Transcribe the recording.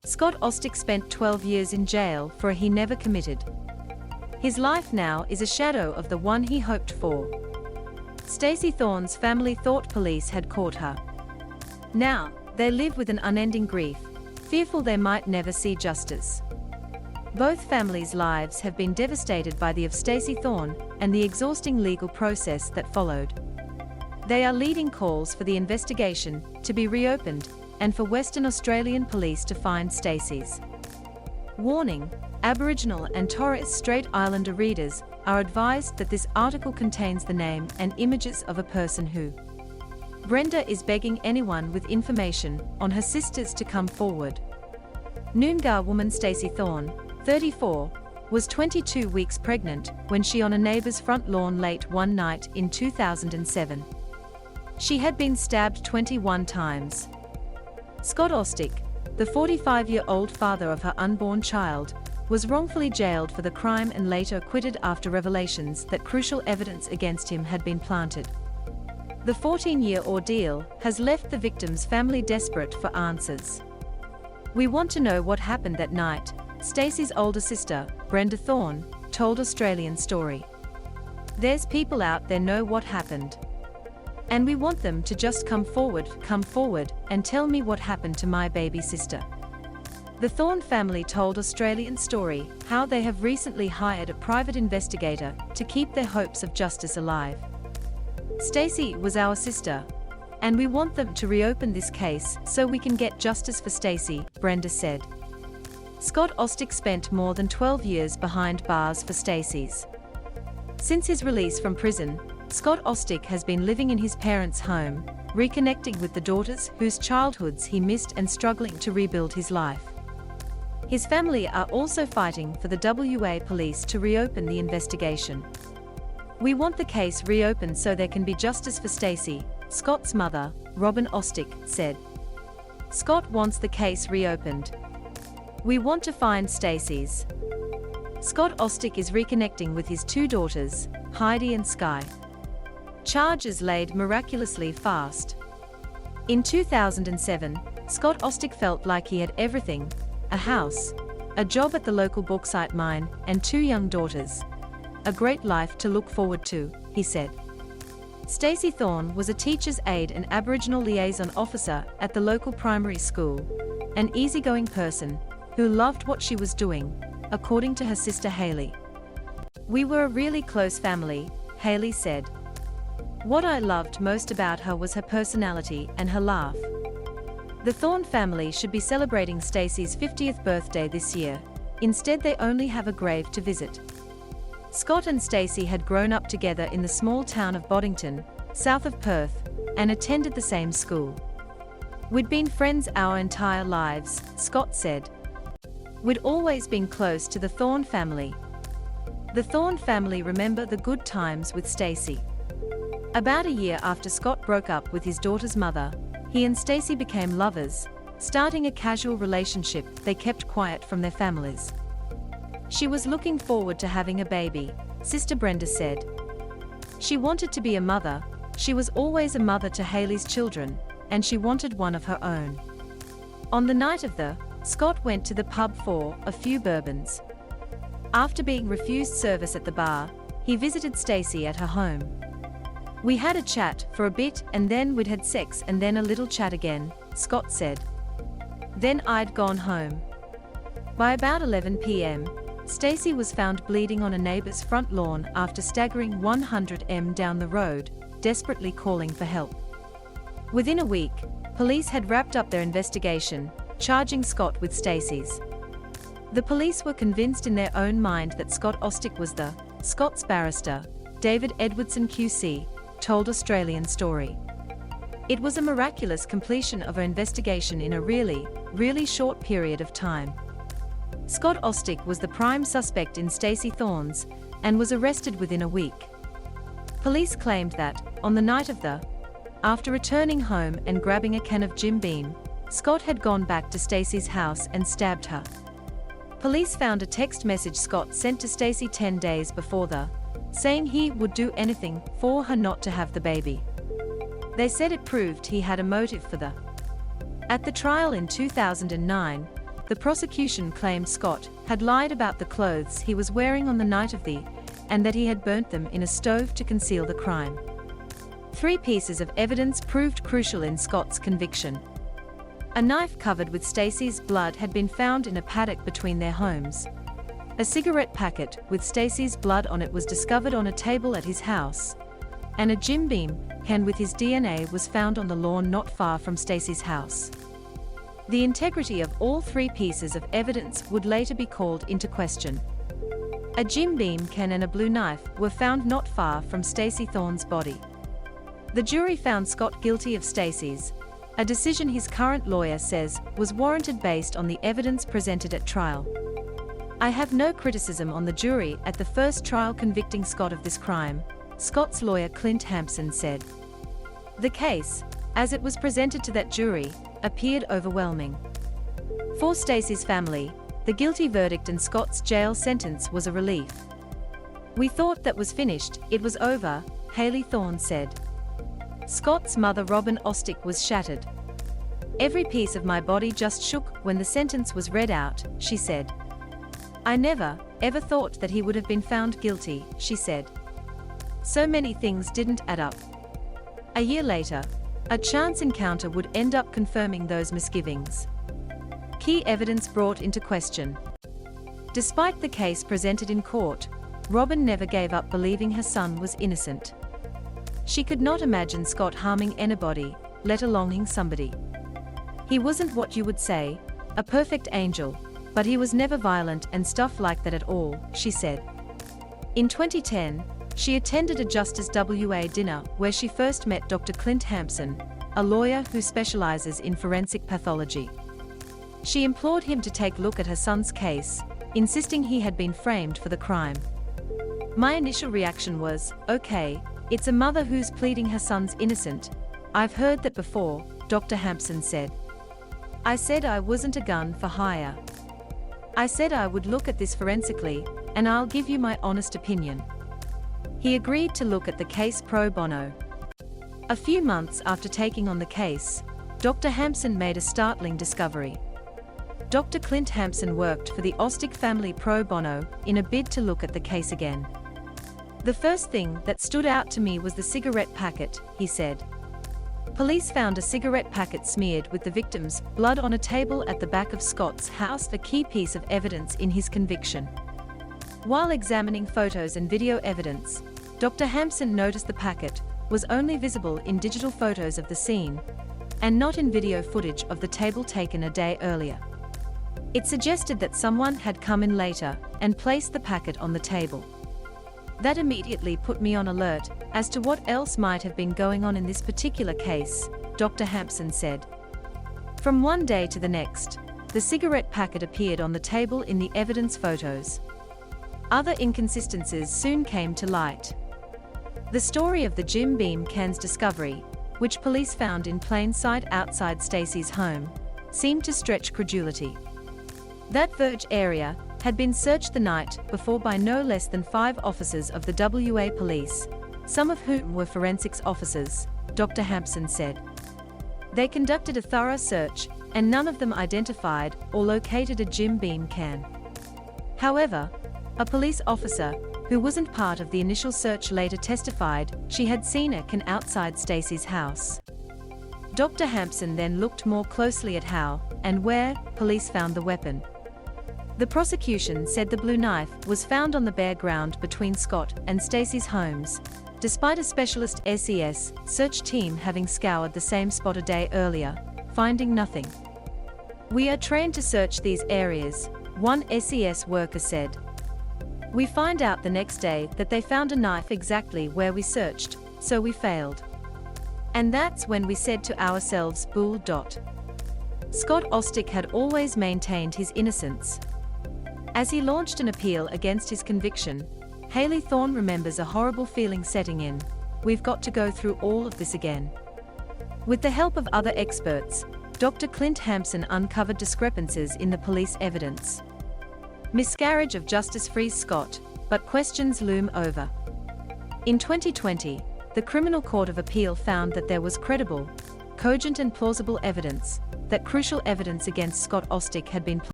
Scott Austic spent 12 years in jail for a he never committed. His life now is a shadow of the one he hoped for. Stacey Thorne's family thought police had caught her. Now, they live with an unending grief, fearful they might never see justice. Both families' lives have been devastated by the of Stacey Thorne and the exhausting legal process that followed. They are leading calls for the investigation to be reopened and for Western Australian police to find Staceys. Warning: Aboriginal and Torres Strait Islander readers are advised that this article contains the name and images of a person who. Brenda is begging anyone with information on her sisters to come forward. Noongar woman Stacey Thorne, 34, was 22 weeks pregnant when she on a neighbour's front lawn late one night in 2007. She had been stabbed 21 times. Scott Austic, the 45-year-old father of her unborn child, was wrongfully jailed for the crime and later acquitted after revelations that crucial evidence against him had been planted. The 14-year ordeal has left the victim's family desperate for answers. "We want to know what happened that night," Stacey's older sister, Brenda Thorne, told Australian Story. "There's people out there know what happened. And we want them to just come forward and tell me what happened to my baby sister." The Thorne family told Australian Story how they have recently hired a private investigator to keep their hopes of justice alive. "Stacey was our sister, and we want them to reopen this case so we can get justice for Stacey," Brenda said. Scott Austic spent more than 12 years behind bars for Staceys. Since his release from prison, Scott Austic has been living in his parents' home, reconnecting with the daughters whose childhoods he missed and struggling to rebuild his life. His family are also fighting for the WA police to reopen the investigation. "We want the case reopened so there can be justice for Stacey," Scott's mother, Robin Austic, said. "Scott wants the case reopened. We want to find Staceys." Scott Austic is reconnecting with his two daughters, Heidi and Sky. Charges laid miraculously fast. In 2007, Scott Austic felt like he had everything: a house, a job at the local bauxite mine, and two young daughters. "A great life to look forward to," he said. Stacey Thorne was a teacher's aide and Aboriginal liaison officer at the local primary school, an easygoing person who loved what she was doing, according to her sister Hayley. "We were a really close family," Hayley said. "What I loved most about her was her personality and her laugh." The Thorne family should be celebrating Stacey's 50th birthday this year. Instead, they only have a grave to visit. Scott and Stacey had grown up together in the small town of Boddington, south of Perth, and attended the same school. "We'd been friends our entire lives," Scott said. "We'd always been close to the Thorne family." The Thorne family remember the good times with Stacey. About a year after Scott broke up with his daughter's mother, he and Stacey became lovers, starting a casual relationship they kept quiet from their families. "She was looking forward to having a baby," Sister Brenda said. "She wanted to be a mother, she was always a mother to Hayley's children, and she wanted one of her own." On the night of the, Scott went to the pub for a few bourbons. After being refused service at the bar, he visited Stacey at her home. "We had a chat for a bit and then we'd had sex and then a little chat again," Scott said. "Then I'd gone home." By about 11 p.m., Stacey was found bleeding on a neighbour's front lawn after staggering 100 m down the road, desperately calling for help. Within a week, police had wrapped up their investigation, charging Scott with Stacey's. The police were convinced in their own mind that Scott Austic was the. Scott's barrister, David Edwardson QC, told Australian Story. "It was a miraculous completion of our investigation in a really short period of time." Scott Austic was the prime suspect in Stacey Thorne's and was arrested within a week. Police claimed that, on the night of the, after returning home and grabbing a can of Jim Beam, Scott had gone back to Stacey's house and stabbed her. Police found a text message Scott sent to Stacey 10 days before the, saying he would do anything for her not to have the baby. They said it proved he had a motive for the. At the trial in 2009, the prosecution claimed Scott had lied about the clothes he was wearing on the night of and that he had burnt them in a stove to conceal the crime. 3 pieces of evidence proved crucial in Scott's conviction. A knife covered with Stacey's blood had been found in a paddock between their homes. A cigarette packet with Stacey's blood on it was discovered on a table at his house. And a Jim Beam can with his DNA was found on the lawn not far from Stacey's house. The integrity of all 3 pieces of evidence would later be called into question. A Jim Beam can and a blue knife were found not far from Stacey Thorne's body. The jury found Scott guilty of Staceys, a decision his current lawyer says was warranted based on the evidence presented at trial. "I have no criticism on the jury at the first trial convicting Scott of this crime," Scott's lawyer Clint Hampson said. The case, as it was presented to that jury, appeared overwhelming. For Stacey's family, the guilty verdict and Scott's jail sentence was a relief. "We thought that was finished, it was over," Haley Thorne said. Scott's mother Robin Ostic was shattered. "Every piece of my body just shook when the sentence was read out," she said. "I never, ever thought that he would have been found guilty," she said. "So many things didn't add up." A year later, a chance encounter would end up confirming those misgivings. Key evidence brought into question. Despite the case presented in court, Robin never gave up believing her son was innocent. She could not imagine Scott harming anybody, let alone somebody. "He wasn't what you would say, a perfect angel, but he was never violent and stuff like that at all," she said. In 2010, she attended a Justice WA dinner where she first met Dr. Clint Hampson, a lawyer who specializes in forensic pathology. She implored him to take a look at her son's case, insisting he had been framed for the crime. "My initial reaction was, okay, it's a mother who's pleading her son's innocent. I've heard that before," Dr. Hampson said. "I said I wasn't a gun for hire. I said I would look at this forensically, and I'll give you my honest opinion." He agreed to look at the case pro bono. A few months after taking on the case, Dr. Hampson made a startling discovery. Dr. Clint Hampson worked for the Austic family pro bono in a bid to look at the case again. "The first thing that stood out to me was the cigarette packet," he said. Police found a cigarette packet smeared with the victim's blood on a table at the back of Scott's house, a key piece of evidence in his conviction. While examining photos and video evidence, Dr. Hampson noticed the packet was only visible in digital photos of the scene, and not in video footage of the table taken a day earlier. It suggested that someone had come in later and placed the packet on the table. "That immediately put me on alert as to what else might have been going on in this particular case," Dr. Hampson said. From one day to the next, the cigarette packet appeared on the table in the evidence photos. Other inconsistencies soon came to light. The story of the Jim Beam can's discovery, which police found in plain sight outside Stacey's home, seemed to stretch credulity. That Verge area had been searched the night before by no less than 5 officers of the WA police, some of whom were forensics officers, Dr. Hampson said. They conducted a thorough search, and none of them identified or located a Jim Beam can. However, a police officer, who wasn't part of the initial search, later testified she had seen a can outside Stacey's house. Dr. Hampson then looked more closely at how and where police found the weapon. The prosecution said the blue knife was found on the bare ground between Scott and Stacey's homes, despite a specialist SES search team having scoured the same spot a day earlier, finding nothing. "We are trained to search these areas," one SES worker said. "We find out the next day that they found a knife exactly where we searched, so we failed. And that's when we said to ourselves, bull. Scott Austic had always maintained his innocence. As he launched an appeal against his conviction, Haley Thorne remembers a horrible feeling setting in. We've got to go through all of this again. With the help of other experts, Dr. Clint Hampson uncovered discrepancies in the police evidence. Miscarriage of justice frees Scott, but questions loom over. In 2020, the Criminal Court of Appeal found that there was credible, cogent and plausible evidence that crucial evidence against Scott Austic had been